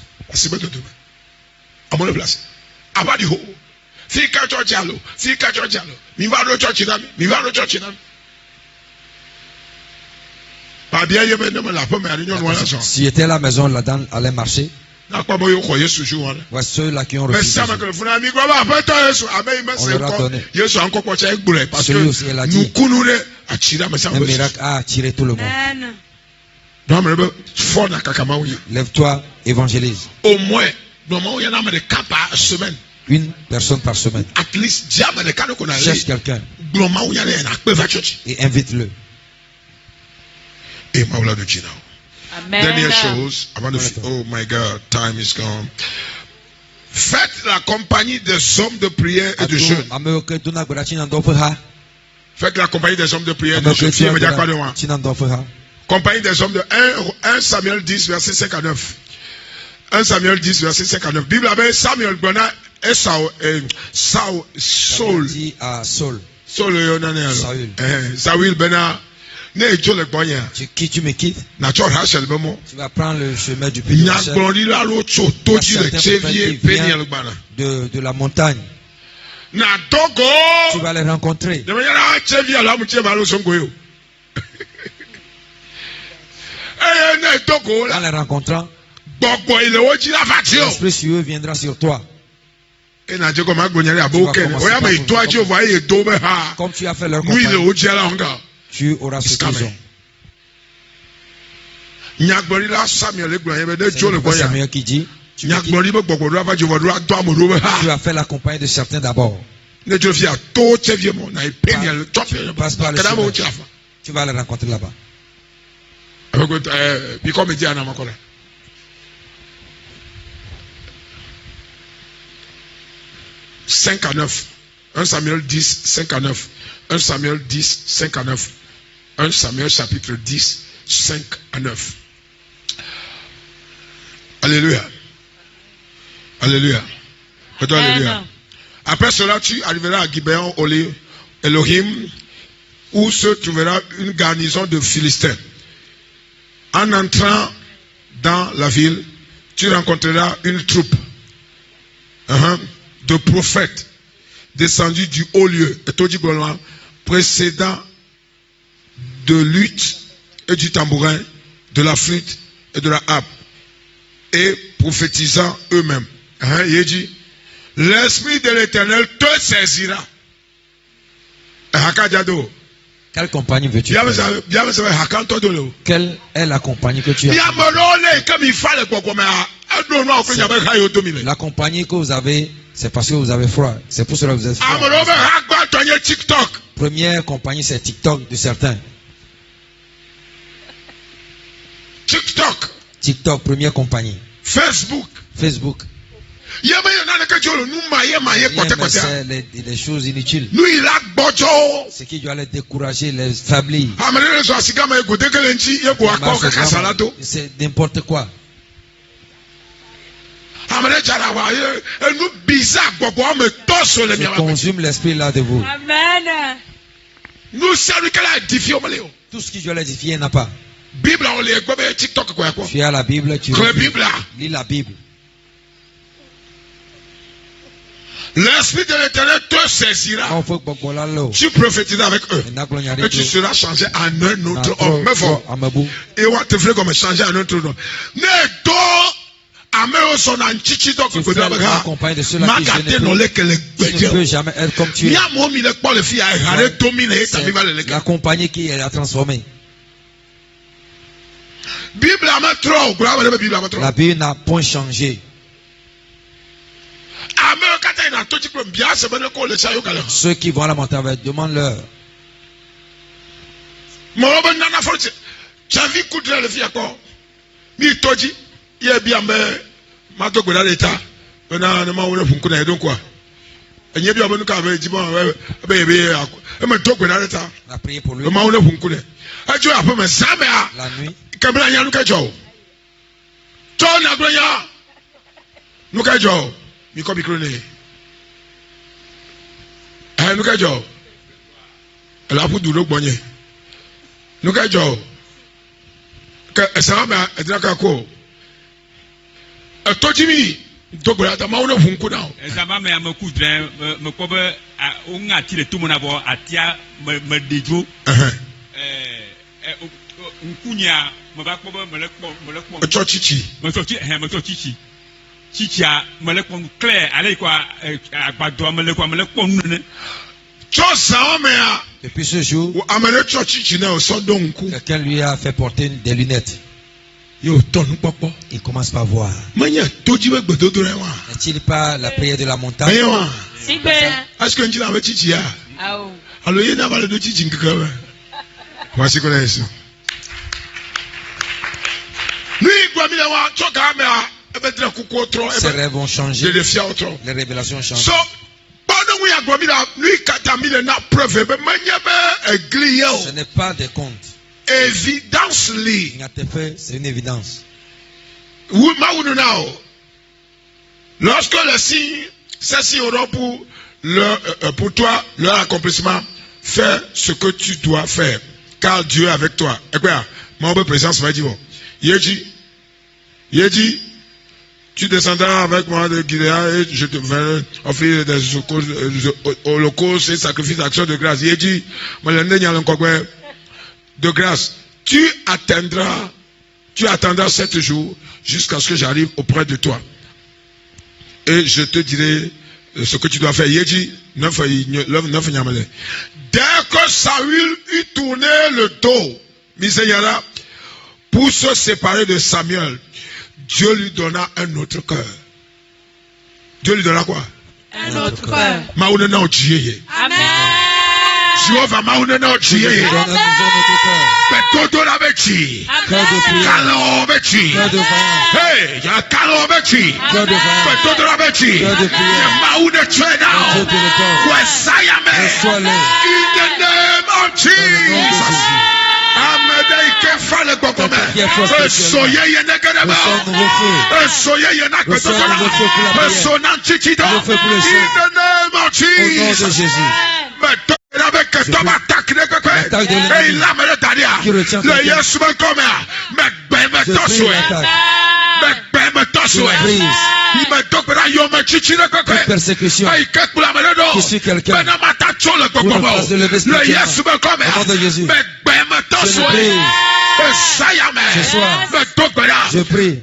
Si était à la maison, la dame allait marcher. Voici ceux-là qui ont reçu. On leur a donné. Celui aussi, elle a dit. Un miracle a attiré tout le monde. Lève-toi, évangélise. Au moins, il y en a 4 par semaine. Une personne par semaine. Cherche quelqu'un. Et invite-le. Et dernière chose, avant de oh my God, time is gone. Faites la compagnie des hommes de prière et de jeûne. Faites la compagnie des hommes de prière et de jeûne. Compagnie des hommes de 1 Samuel 10, verset 5 à 9. 1 Samuel 10, verset 5 à 9. Bible avait Samuel Bernard et Saul. Saül Bernard. Qui tu me quittes? Tu vas prendre le chemin du pays de la montagne. Tu vas les rencontrer. En les rencontrant, l'esprit sur eux viendra sur toi. Comme tu as fait leur compagnie, tu auras ce qu'ils ont. C'est Samuel qui dit, tu as fait la compagnie de certains d'abord. Passe par le chemin. Tu vas les rencontrer là-bas. 5 à 9. 1 Samuel 10, 5 à 9. 1 Samuel 10, 5 à 9. 1 Samuel chapitre 10, 5 à 9. Alléluia. Alléluia. Alléluia. Après cela, tu arriveras à Gibeon Elohim, où se trouvera une garnison de Philistins. En entrant dans la ville, tu rencontreras une troupe de prophètes descendus du haut lieu, précédant de lutte et du tambourin, de la flûte et de la harpe, et prophétisant eux-mêmes. Il dit, l'Esprit de l'Éternel te saisira. Quelle compagnie veux-tu faire? Quelle est la compagnie que tu as? La compagnie que vous avez, c'est parce que vous avez froid. C'est pour cela que vous êtes froid. Première compagnie, c'est TikTok de certains. TikTok, première compagnie. Facebook. Il y a les choses inutiles. Ce qui doit les décourager, les faiblir. C'est n'importe quoi. Je consume l'esprit là de vous. Amen. Tout ce qui doit l'édifier n'a pas. Bible, tu as la Bible, tu lis la Bible. L'Esprit de l'Éternel te saisira. Tu prophétises avec eux. Et tu seras changé en un autre homme. Et on te fait comme changer en un autre homme. accompagné de ceux-là qui ne peut jamais être comme tu es. C'est l'accompagné qui l'a transformé. La Bible n'a point changé. Ceux qui vont à la montagne, demande-leur. La prière pour lui. La nuit. Depuis ce jour, quelqu'un lui a fait porter des lunettes. Il commence par voir. N'est-il pas la prière de la montagne? Voici qu'on est ici. Ces rêves ont changé. Les révélations ont changé. Ce n'est pas des contes. Évidence. C'est une évidence. Lorsque les signes, ces signes auront pour toi leur accomplissement, fais ce que tu dois faire. Car Dieu est avec toi. Et quoi? Mon présence va dire bon. Il dit, tu descendras avec moi de Gilead et je te ferai offrir des holocaustes et sacrifices d'action de grâce. Il dit, de grâce, tu attendras 7 jours jusqu'à ce que j'arrive auprès de toi. Et je te dirai ce que tu dois faire. Il dit, dès que Saül eut tourné le dos, pour se séparer de Samuel, Dieu lui donna un autre cœur. Dieu lui donna quoi? Un autre cœur. Amen. Jéhovah maunena ochiye. Betodo la bechi. Kalo bechi. Hey, ya kalo bechi. Betodo la bechi. Maune cheda. Wesayame. In the name of Jesus. Persécution. Je suis quelqu'un. Je prie.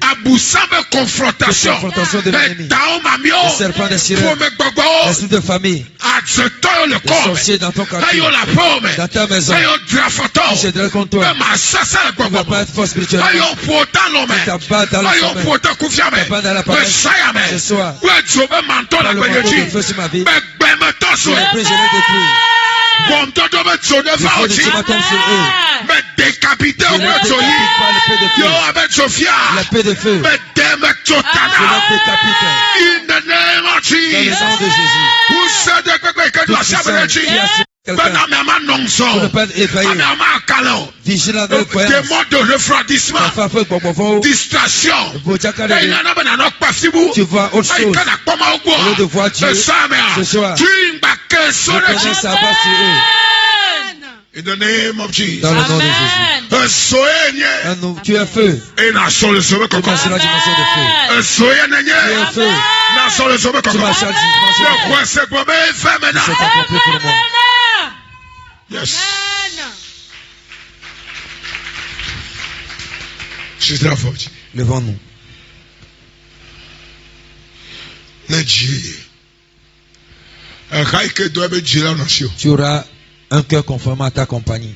Confrontation de l'ennemi. Le serpent des sirènes. L'esprit de famille. Les sorciers dans ton quartier. Dans ta maison. Qui se dresse contre toi. Tu ne vas pas être fort spirituellement. Tu t'abattes dans le sommeil. Tu t'abattes dans la parole. Ce soir. Par le manteau de feu sur ma vie. Je les prie, je les détruis. Le feu de Dieu tombe sur eux. Décapité au l'épée de feu. Je les décapite. In the name of Jesus. Dans le nom de Jésus. Who said that pour ne pas être éveillé. Vigilant de croyance. Démon de refroidissement. Distraction. Tu vois autre chose. Au lieu de voir Dieu. Ce soir. Je prenais sa base sur eux. In the name of Jesus. Dans le nom de Jésus. Tu es feu. Tu marches sur la dimension de feu. Tu es feu. Tu marches sur la dimension de feu. C'est accompli pour moi. Yes. She's there for you. Levons-nous. Tu auras un cœur conforme à ta compagnie.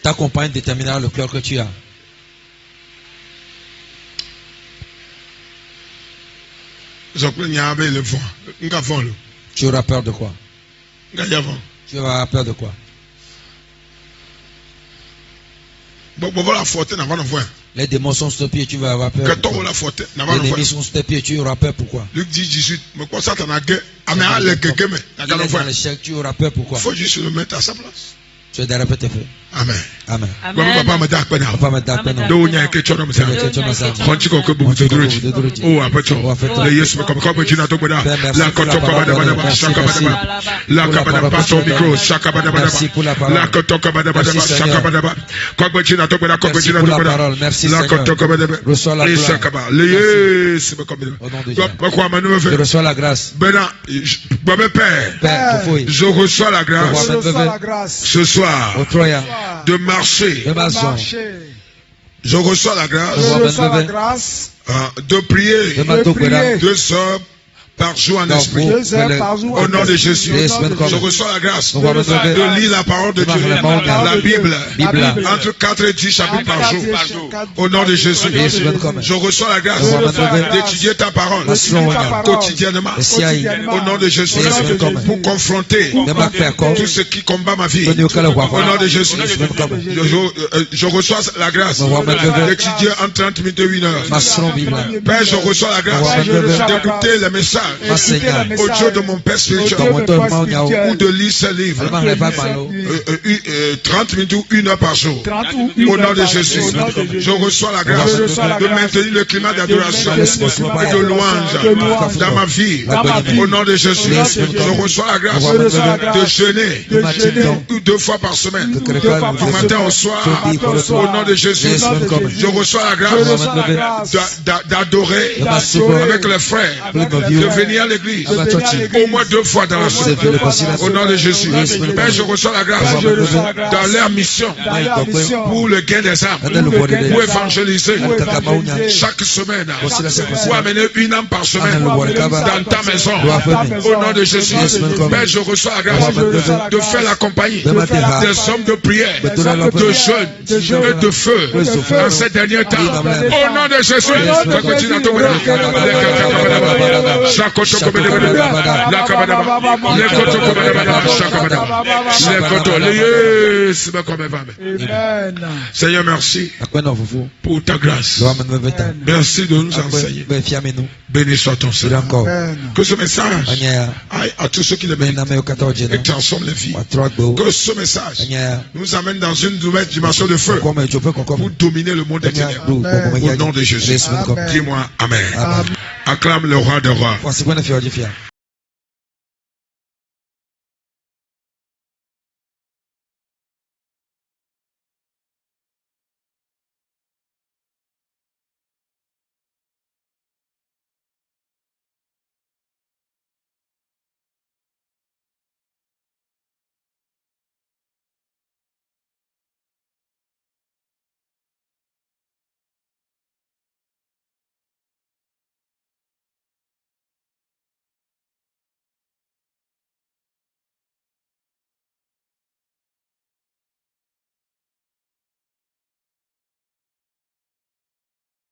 Ta compagne déterminera le cœur que tu as. Tu auras peur de quoi? Tu auras peur de quoi? Les démons sont stoppés et tu vas avoir peur. Les ennemis sont stoppés et tu auras peur pourquoi? Luc 10, 18. Mais quoi ça t'en a tu auras peur pourquoi? Il faut juste le mettre à sa place. Tu es derrière tes feux. Amen. Amen. Papa me dakpena. Papa me dakpena. Do nya ke chono msa. Konchi ko bu dedroji. Oh apacho. Le Yesu comme comme tu n'as pas la koto ko bada shaka bada. La kabada pas son micro shaka bada. La koto ko bada shaka bada. Comme tu n'as pas comme tu n'as pas. Merci la koto ko bada. Reçois la gloire. Le Yesu comme. Pourquoi maintenant je reçois la grâce. Bena, mon père. Je reçois la grâce. Ce soir. De marcher. Je reçois la grâce. De prier. 2 heures par jour en esprit. Au nom de Jésus. Je reçois la grâce de lire la parole de Dieu. La Bible. Entre 4 et 10 chapitres par jour. Au nom de Jésus. Je reçois la grâce d'étudier ta parole quotidiennement. Au nom de Jésus. Pour confronter tout ce qui combat ma vie. Au nom de Jésus. Je reçois la grâce d'étudier en 30 minutes de 1 heure. Père, je reçois la grâce d'écouter les messages au Dieu de mon Père spirituel ou de lire ce livre 30 minutes ou 1 heure par jour au nom de Jésus. Je reçois la grâce de maintenir le climat d'adoration et de louange dans ma vie au nom de Jésus. Je reçois la grâce de jeûner 2 fois par semaine du matin au soir au nom de Jésus. Je reçois la grâce d'adorer avec les frères, de venir à l'église au moins 2 fois dans la semaine au nom de Jésus. Père, je reçois la grâce dans leur mission pour le gain des âmes, pour évangéliser chaque semaine, pour amener 1 âme par semaine dans ta maison au nom de Jésus. Père, je reçois la grâce de faire la compagnie des hommes de prière, de jeûne et de feu dans ces derniers temps au nom de Jésus. Seigneur, merci pour ta grâce. Merci de nous enseigner. Béni soit ton Seigneur. Que ce message aille à tous ceux qui le méritent et transforme les vies. Que ce message nous amène dans une nouvelle dimension de feu pour dominer le monde des ténèbres. Au nom de Jésus. Dis-moi Amen. Acclame le roi des rois.